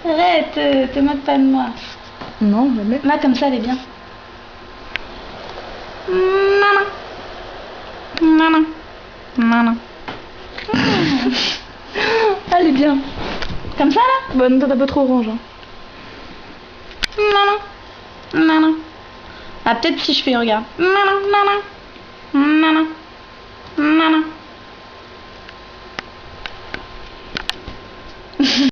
Arrête, te moque pas de moi. Non, jamais. Là, comme ça, elle est bien. Elle est bien. Comme ça, là? Bah non, t'as pas trop orange. Hein. Ah, peut-être si je fais, regarde.